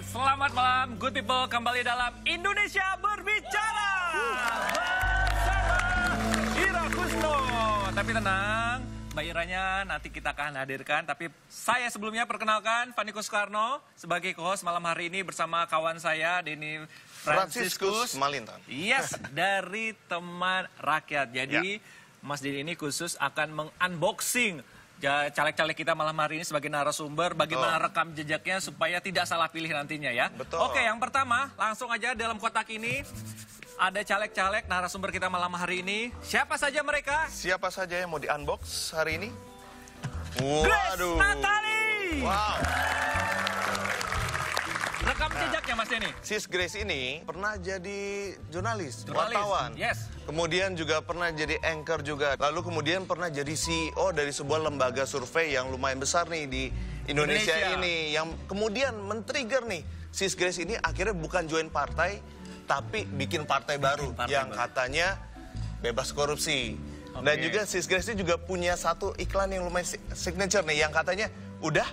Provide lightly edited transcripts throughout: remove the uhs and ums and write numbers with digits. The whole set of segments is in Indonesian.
Alright, selamat malam good people, kembali dalam Indonesia Berbicara bersama Ira Kusno. Tapi tenang, Mbak Iranya nanti kita akan hadirkan. Tapi saya sebelumnya perkenalkan Fanny Kuskarno sebagai co-host malam hari ini bersama kawan saya Denny Franciscus Malintan. Yes, dari Teman Rakyat. Jadi Mas Denny ini khusus akan meng-unboxing caleg-caleg kita malam hari ini sebagai narasumber, bagaimana rekam jejaknya supaya tidak salah pilih nantinya ya. Betul. Oke, yang pertama langsung aja dalam kotak ini ada caleg-caleg narasumber kita malam hari ini. Siapa saja mereka? Siapa saja yang mau di-unbox hari ini? Grace Natali! Wow. Rekam jejaknya Mas Denny. Sis Grace ini pernah jadi jurnalis, wartawan. Yes. Kemudian juga pernah jadi anchor juga. Lalu kemudian pernah jadi CEO dari sebuah lembaga survei yang lumayan besar nih di Indonesia ini. Yang kemudian men-trigger nih, Sis Grace ini akhirnya bukan join partai, tapi bikin partai baru yang katanya bebas korupsi. Dan juga Sis Grace ini juga punya satu iklan yang lumayan signature nih, yang katanya udah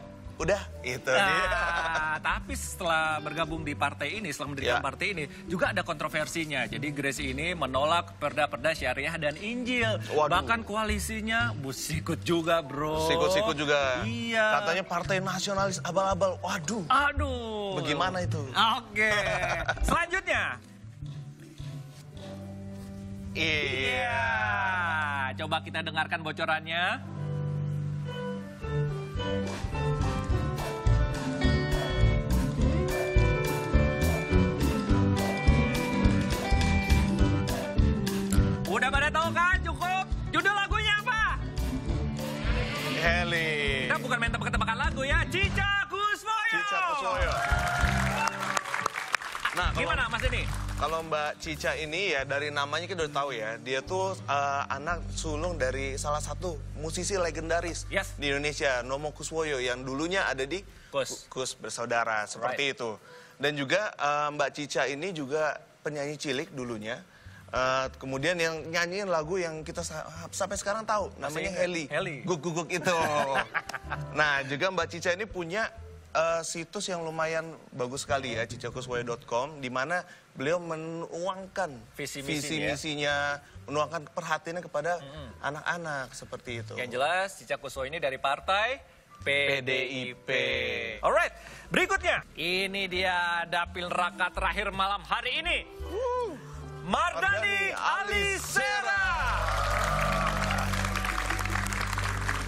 itu dia. Tapi setelah bergabung di partai ini, setelah mendirikan partai ini, juga ada kontroversinya. Jadi Grace ini menolak perda-perda syariah dan Injil. Waduh. Bahkan koalisinya sikut juga, bro. Sikut-sikut juga. Iya. Katanya partai nasionalis abal-abal. Waduh. Aduh. Bagaimana itu? Oke. Selanjutnya. Iya. Coba kita dengarkan bocorannya. Udah pada tahu kan? Cukup. Judul lagunya apa? Heli. Kita bukan main tebak-tebakan lagu ya. Cica Kuswoyo. Cica Kuswoyo. Nah, Gimana Mas ini? Kalau Mbak Cica ini ya dari namanya kita udah tahu ya. Dia tuh anak sulung dari salah satu musisi legendaris di Indonesia, Nomo Kuswoyo, yang dulunya ada di Kus Bersaudara, seperti itu. Dan juga Mbak Cica ini juga penyanyi cilik dulunya. Kemudian yang nyanyiin lagu yang kita sampai sekarang tahu, namanya Heli. Guguk itu. Nah, juga Mbak Cica ini punya situs yang lumayan bagus sekali ya, cicakuswoyo.com, di mana beliau menuangkan visi misinya, menuangkan perhatiannya kepada anak-anak seperti itu. Yang jelas Cica Kuswoyo ini dari partai PDIP. Alright, berikutnya. Ini dia dapil raka terakhir malam hari ini. Mardani Alisera.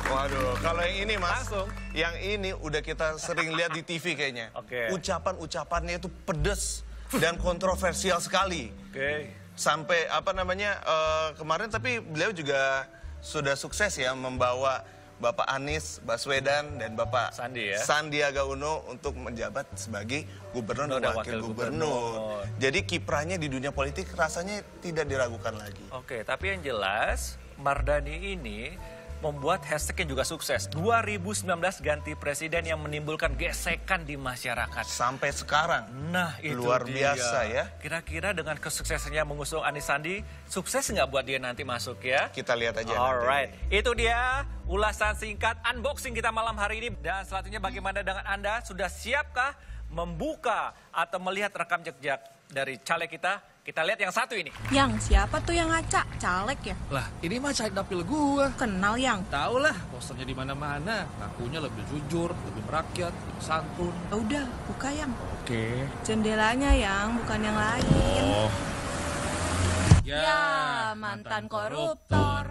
Waduh, kalau yang ini Mas, yang ini udah kita sering lihat di TV kayaknya. Ucapan-ucapannya itu pedes dan kontroversial sekali. Sampai apa namanya, kemarin tapi beliau juga sudah sukses ya membawa Bapak Anies Baswedan dan Bapak Sandiaga Uno untuk menjabat sebagai gubernur dan wakil gubernur. Jadi kiprahnya di dunia politik rasanya tidak diragukan lagi. Oke, tapi yang jelas Mardani ini membuat hashtag yang juga sukses. 2019 ganti presiden yang menimbulkan gesekan di masyarakat. Sampai sekarang. Nah, itu luar biasa ya. Kira-kira dengan kesuksesannya mengusung Anies Sandi, sukses nggak buat dia nanti masuk ya? Kita lihat aja. Alright, itu dia ulasan singkat unboxing kita malam hari ini. Dan selanjutnya bagaimana dengan Anda? Sudah siapkah membuka atau melihat rekam jejak dari caleg kita? Kita lihat yang satu ini. Yang siapa tuh yang ngaca? Caleg ya? Lah, ini mah caleg dapil gua. Kenal Yang? Tahu lah, posternya di mana-mana. Ngakunya lebih jujur, lebih merakyat, lebih santun. Udah, buka Yang. Oke. Jendelanya Yang, bukan yang lain. Oh. Ya, mantan koruptor.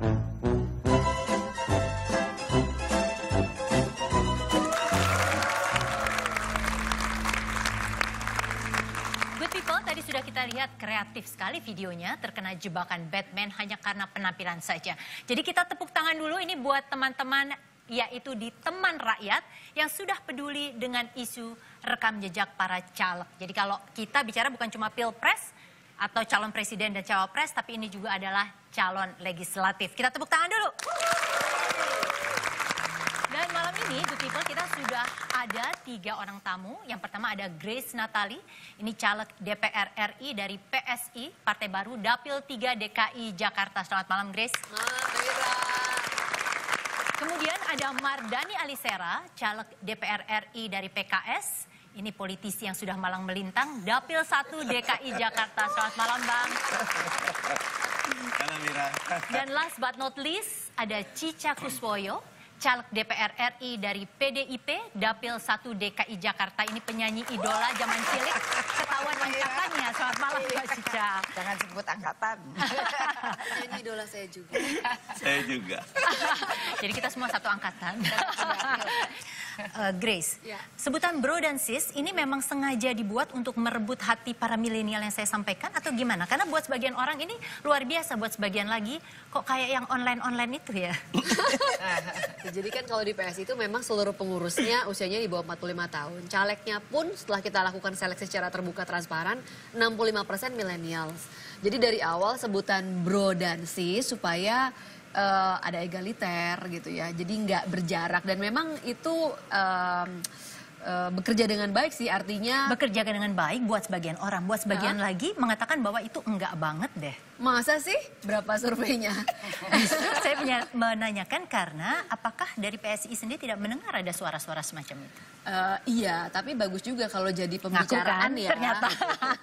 Tadi sudah kita lihat kreatif sekali videonya, terkena jebakan Batman hanya karena penampilan saja. Jadi kita tepuk tangan dulu ini buat teman-teman, yaitu di Teman Rakyat yang sudah peduli dengan isu rekam jejak para caleg. Jadi kalau kita bicara bukan cuma pilpres atau calon presiden dan cawapres, tapi ini juga adalah calon legislatif. Kita tepuk tangan dulu. Dan malam ini, Good People, kita sudah ada 3 orang tamu. Yang pertama ada Grace Natali, ini caleg DPR RI dari PSI, Partai Baru, Dapil 3 DKI Jakarta. Selamat malam, Grace. Kemudian ada Mardani Alisera, caleg DPR RI dari PKS, Ini politisi yang sudah malang melintang, Dapil 1 DKI Jakarta. Selamat malam, Bang. Halo, Mira. Dan last but not least, ada Cica Kuswoyo, caleg DPR RI dari PDIP, Dapil 1 DKI Jakarta. Ini penyanyi idola zaman cilik. Ketahuan angkatannya. Selamat malam, Mbak Cica. Jangan sebut angkatan. Penyanyi idola saya juga. Saya juga. Jadi kita semua satu angkatan. Grace, sebutan bro dan sis ini memang sengaja dibuat untuk merebut hati para milenial yang saya sampaikan atau gimana? Karena buat sebagian orang ini luar biasa, buat sebagian lagi kok kayak yang online-online itu ya. Jadi kan kalau di PS itu memang seluruh pengurusnya usianya di bawah 45 tahun. Calegnya pun setelah kita lakukan seleksi secara terbuka transparan, 65% millennials. Jadi dari awal sebutan bro dan sis supaya ada egaliter gitu ya, jadi nggak berjarak dan memang itu bekerja dengan baik sih, artinya bekerja dengan baik buat sebagian orang, buat sebagian lagi mengatakan bahwa itu enggak banget deh. Masa sih? Berapa surveinya? Justru saya menanyakan karena apakah dari PSI sendiri tidak mendengar ada suara-suara semacam itu? Iya, tapi bagus juga kalau jadi pembicaraan kan, ya. Ternyata.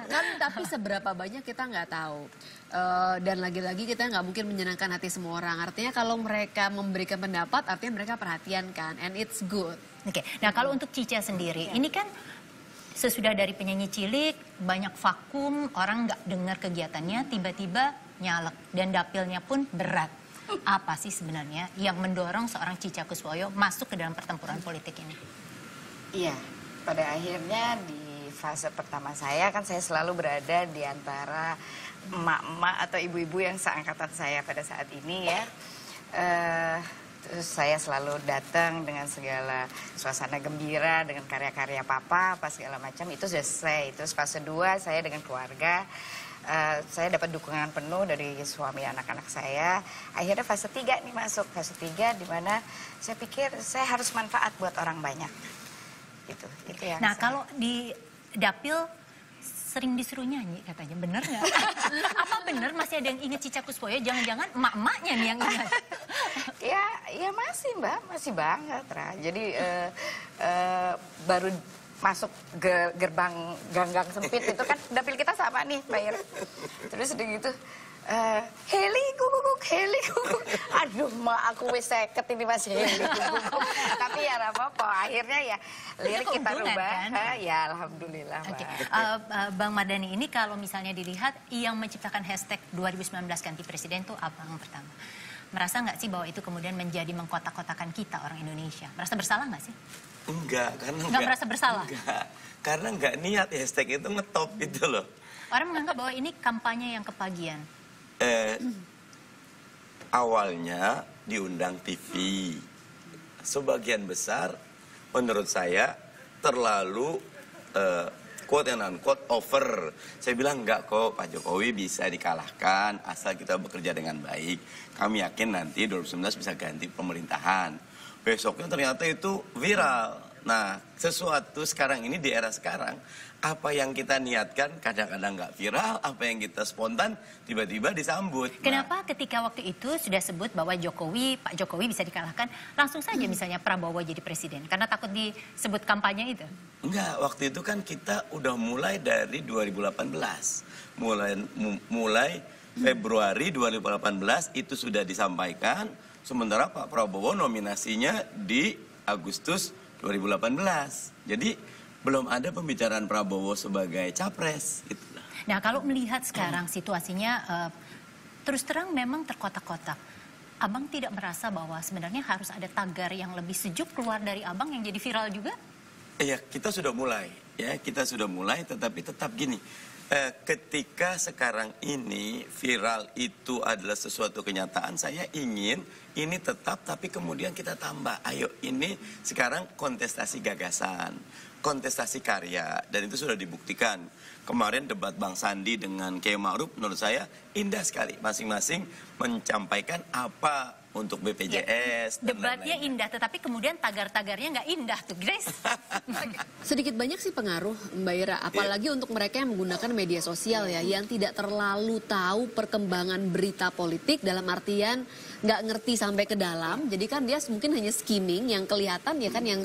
Kan tapi seberapa banyak kita nggak tahu. Dan lagi-lagi kita nggak mungkin menyenangkan hati semua orang. Artinya kalau mereka memberikan pendapat, artinya mereka perhatian kan. And it's good. Oke, nah kalau untuk Cica sendiri, ini kan sesudah dari penyanyi cilik, banyak vakum, orang nggak dengar kegiatannya, tiba-tiba nyalek. Dan dapilnya pun berat. Apa sih sebenarnya yang mendorong seorang Cica Kuswoyo masuk ke dalam pertempuran politik ini? Iya, pada akhirnya di fase pertama saya kan saya selalu berada di antara emak-emak atau ibu-ibu yang seangkatan saya pada saat ini ya. Terus saya selalu datang dengan segala suasana gembira, dengan karya-karya papa, apa segala macam, itu sudah selesai. Terus fase 2 saya dengan keluarga, saya dapat dukungan penuh dari suami anak-anak saya. Akhirnya fase 3 nih masuk, fase 3 di mana saya pikir saya harus manfaat buat orang banyak. Gitu, itu yang nah kalau di dapil sering disuruh nyanyi katanya, bener nggak? Apa bener masih ada yang inget Cica Kuswoyo? Jangan-jangan emak-emaknya nih yang ingat? Ya masih Mbak, masih banget Ra. Jadi baru masuk gerbang ganggang sempit itu kan dapil kita sama nih Mbak Ira. Terus udah gitu, Heli guguk, Heli guguk. Aduh mak aku wis seket ini masih Heli guguk. Tapi ya apa-apa, akhirnya ya lirik kita rubah. Kan? Ya alhamdulillah Mbak. Okay. Bang Mardhani, ini kalau misalnya dilihat yang menciptakan hashtag 2019 ganti presiden itu abang pertama. Merasa nggak sih bahwa itu kemudian menjadi mengkotak-kotakan kita orang Indonesia? Merasa bersalah nggak sih? Enggak, karena nggak merasa bersalah? Enggak, karena nggak niat hashtag itu ngetop gitu loh. Orang menganggap bahwa ini kampanye yang kepagian. Awalnya diundang TV. Sebagian besar menurut saya terlalu quote and unquote over. Saya bilang enggak kok, Pak Jokowi bisa dikalahkan asal kita bekerja dengan baik. Kami yakin nanti 2019 bisa ganti pemerintahan. Besoknya ternyata itu viral. Nah, sesuatu sekarang ini di era sekarang, apa yang kita niatkan kadang-kadang nggak viral, apa yang kita spontan tiba-tiba disambut. Kenapa ketika waktu itu sudah sebut bahwa Pak Jokowi bisa dikalahkan, langsung saja misalnya Prabowo jadi presiden? Karena takut disebut kampanye itu? Enggak, waktu itu kan kita udah mulai dari 2018. Mulai Februari 2018 itu sudah disampaikan, sementara Pak Prabowo nominasinya di Agustus 2018. Jadi belum ada pembicaraan Prabowo sebagai capres. Itulah. Nah kalau melihat sekarang situasinya terus terang memang terkotak-kotak. Abang tidak merasa bahwa sebenarnya harus ada tagar yang lebih sejuk keluar dari abang yang jadi viral juga? Iya, kita sudah mulai. Ya, kita sudah mulai, tetapi tetap gini. Ketika sekarang ini viral itu adalah sesuatu kenyataan, saya ingin ini tetap, tapi kemudian kita tambah. Ayo, ini sekarang kontestasi gagasan, kontestasi karya, dan itu sudah dibuktikan. Kemarin debat Bang Sandi dengan Kiai Ma'ruf menurut saya indah sekali. Masing-masing menyampaikan apa untuk BPJS. Dan debatnya lain-lain. indah, tetapi kemudian tagar-tagarnya nggak indah tuh, Grace. Sedikit banyak sih pengaruh, Mbak Ira. Apalagi untuk mereka yang menggunakan media sosial ya, yang tidak terlalu tahu perkembangan berita politik dalam artian nggak ngerti sampai ke dalam. Jadi kan dia mungkin hanya skimming, yang kelihatan ya kan yang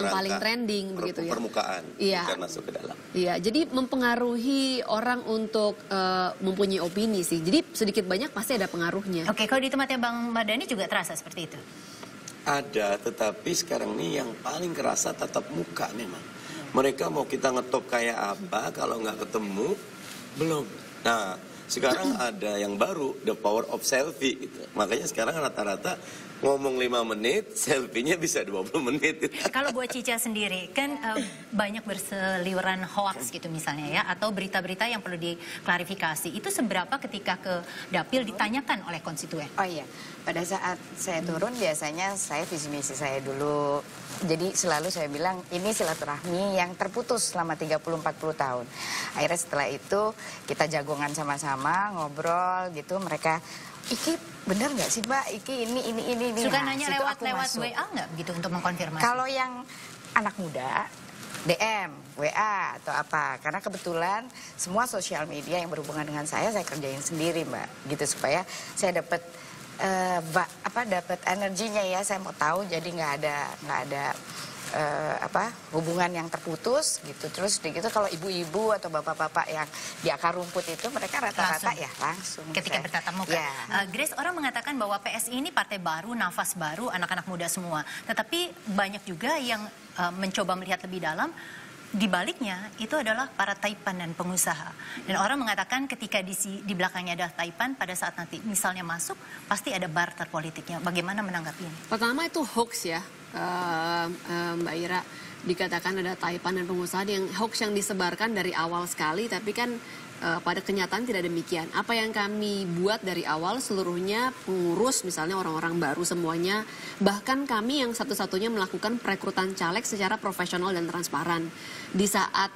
paling trending begitu ya. Permukaan, iya. bukan masuk ke dalam. Iya, jadi mempengaruhi orang untuk mempunyai opini sih. Jadi sedikit banyak pasti ada pengaruhnya. Oke, kalau di tempatnya Bang Mardhani juga terasa seperti itu? Ada, tetapi sekarang ini yang paling kerasa tatap muka memang. Mereka mau kita ngetop kayak apa, kalau nggak ketemu, belum. Nah, sekarang ada yang baru, the power of selfie gitu. Makanya sekarang rata-rata ngomong 5 menit, selfie-nya bisa 20 menit. Kalau buat Cica sendiri, kan banyak berseliweran hoax gitu misalnya ya, atau berita-berita yang perlu diklarifikasi. Itu seberapa ketika ke dapil ditanyakan oleh konstituen? Oh iya, pada saat saya turun biasanya saya visi misi saya dulu. Jadi selalu saya bilang ini silaturahmi yang terputus selama 30-40 tahun. Akhirnya setelah itu kita jagongan sama-sama, ngobrol gitu, mereka Iki bener nggak sih Mbak? Iki ini. Suka Nah, nanya situ lewat aku masuk. WA nggak gitu untuk mengkonfirmasi? Kalau yang anak muda, DM, WA atau apa. Karena kebetulan semua sosial media yang berhubungan dengan saya kerjain sendiri Mbak. Gitu supaya saya dapat dapat energinya ya. Saya mau tahu jadi nggak ada hubungan yang terputus gitu. Terus gitu kalau ibu-ibu atau bapak-bapak yang di akar rumput itu mereka rata-rata ya langsung ketika bertatap muka. Ya. Grace, orang mengatakan bahwa PSI ini partai baru, nafas baru, anak-anak muda semua. Tetapi banyak juga yang mencoba melihat lebih dalam. Di baliknya itu adalah para taipan dan pengusaha. Dan orang mengatakan ketika di belakangnya ada taipan, pada saat nanti misalnya masuk pasti ada barter politiknya. Bagaimana menanggapi ini? Pertama itu hoax ya, Mbak Ira. Dikatakan ada taipan dan pengusaha yang hoax yang disebarkan dari awal sekali, tapi kan pada kenyataan tidak demikian. Apa yang kami buat dari awal seluruhnya pengurus, misalnya orang-orang baru semuanya, bahkan kami yang satu-satunya melakukan perekrutan caleg secara profesional dan transparan. Di saat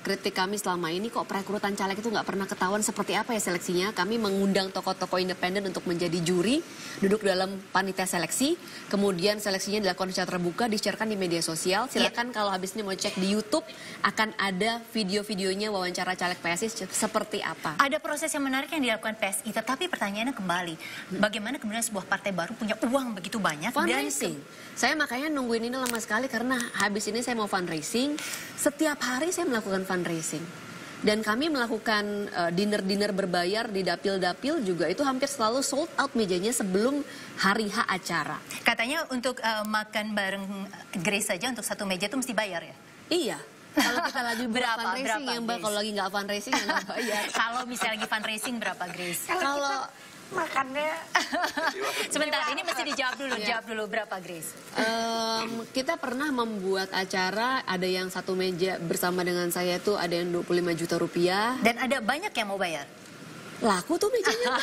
kritik kami selama ini kok perekrutan caleg itu nggak pernah ketahuan seperti apa ya seleksinya, kami mengundang tokoh-tokoh independen untuk menjadi juri, duduk dalam panitia seleksi, kemudian seleksinya dilakukan secara terbuka, di-share-kan di media sosial. Silakan kalau habis ini mau cek di YouTube, akan ada video-videonya wawancara caleg PSI seperti apa. Ada proses yang menarik yang dilakukan PSI, tetapi pertanyaannya kembali, bagaimana kemudian sebuah partai baru punya uang begitu banyak? Fundraising. Saya makanya nungguin ini lama sekali karena habis ini saya mau fundraising. Setiap hari saya melakukan fundraising. Dan kami melakukan dinner-dinner berbayar di dapil-dapil juga itu hampir selalu sold out mejanya sebelum hari H acara. Katanya untuk makan bareng Grace saja untuk satu meja itu mesti bayar ya? Iya. Kalau kita lagi Berapa, fundraising ya Mbak, Grace? kalau lagi nggak fundraising ya nggak bayar. Kalau misalnya lagi fundraising berapa, Grace? Kalau makannya Sebentar, ini mesti dijawab dulu. Jawab dulu berapa, Grace? Kita pernah membuat acara, ada yang satu meja bersama dengan saya itu ada yang 25 juta rupiah. Dan ada banyak yang mau bayar? Laku tuh mejanya.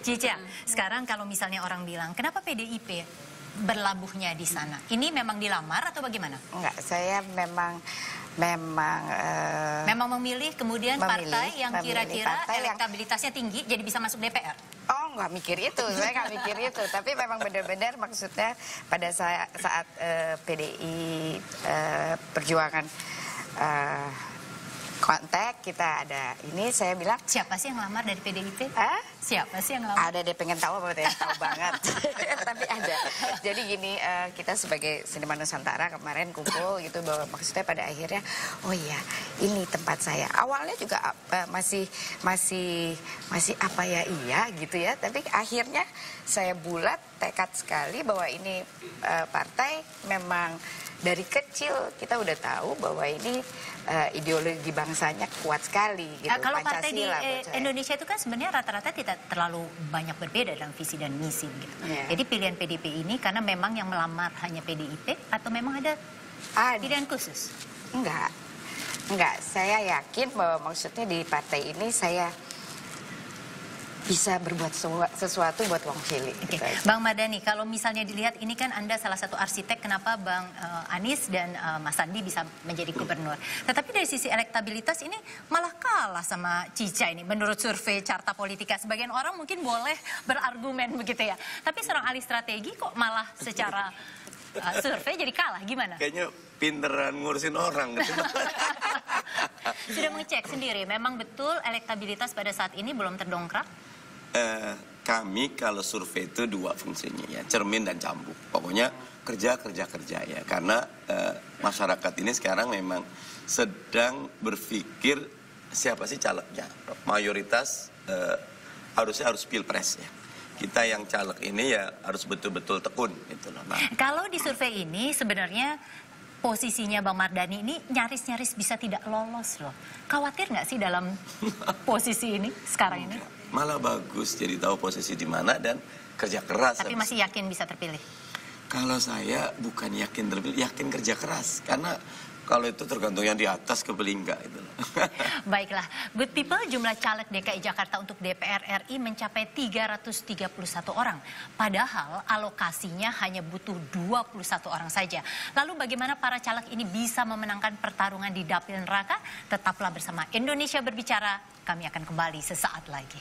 Cica, sekarang kalau misalnya orang bilang, kenapa PDIP berlabuhnya di sana? Ini memang dilamar atau bagaimana? enggak, saya memang memilih kemudian partai yang kira-kira elektabilitasnya tinggi jadi bisa masuk DPR? Oh, nggak mikir itu, saya nggak mikir itu. Tapi memang benar-benar maksudnya pada saat PDI Perjuangan kontak kita ada ini, saya bilang siapa sih yang lamar dari PDIP? Siapa sih yang lamar? Ada deh, pengen tahu apa yang tahu banget. Tapi ada. Jadi gini, kita sebagai seniman Nusantara kemarin kumpul gitu bahwa maksudnya pada akhirnya oh iya ini tempat saya. Awalnya juga masih apa ya iya gitu ya. Tapi akhirnya saya bulat tekad sekali bahwa ini partai memang dari kecil kita udah tahu bahwa ini ideologi bangsanya kuat sekali gitu. Kalau partai di Indonesia itu kan sebenarnya rata-rata tidak terlalu banyak berbeda dalam visi dan misi gitu. Jadi pilihan PDIP ini karena memang yang melamar hanya PDIP atau memang ada pilihan khusus? Enggak. Saya yakin bahwa maksudnya di partai ini saya bisa berbuat sesuatu buat Wong Cilik. Oke. Gitu aja. Bang Mardhani, kalau misalnya dilihat ini kan Anda salah satu arsitek kenapa Bang Anies dan Mas Sandi bisa menjadi gubernur. Tetapi dari sisi elektabilitas ini malah kalah sama Cica ini menurut survei Carta Politika. Sebagian orang mungkin boleh berargumen begitu ya. Tapi seorang ahli strategi kok malah secara survei jadi kalah, gimana? Kayaknya pinteran ngurusin orang gitu. Sudah mengecek sendiri, memang betul elektabilitas pada saat ini belum terdongkrak? Kami kalau survei itu dua fungsinya ya, cermin dan cambuk. Pokoknya kerja ya, karena masyarakat ini sekarang memang sedang berpikir siapa sih calegnya. Mayoritas harus pilpres ya. Kita yang caleg ini ya harus betul-betul tekun gitu loh. Nah, kalau di survei ini sebenarnya posisinya Bang Mardhani ini nyaris-nyaris bisa tidak lolos loh. Khawatir nggak sih dalam posisi ini sekarang ini? malah bagus, jadi tahu posisi di mana dan kerja keras. Tapi masih yakin bisa terpilih? Kalau saya bukan yakin terpilih, yakin kerja keras. Karena kalau itu tergantung yang di atas kebeli enggak itu. Baiklah, good people, jumlah caleg DKI Jakarta untuk DPR RI mencapai 331 orang. Padahal alokasinya hanya butuh 21 orang saja. Lalu bagaimana para caleg ini bisa memenangkan pertarungan di dapil neraka? Tetaplah bersama Indonesia Berbicara, kami akan kembali sesaat lagi.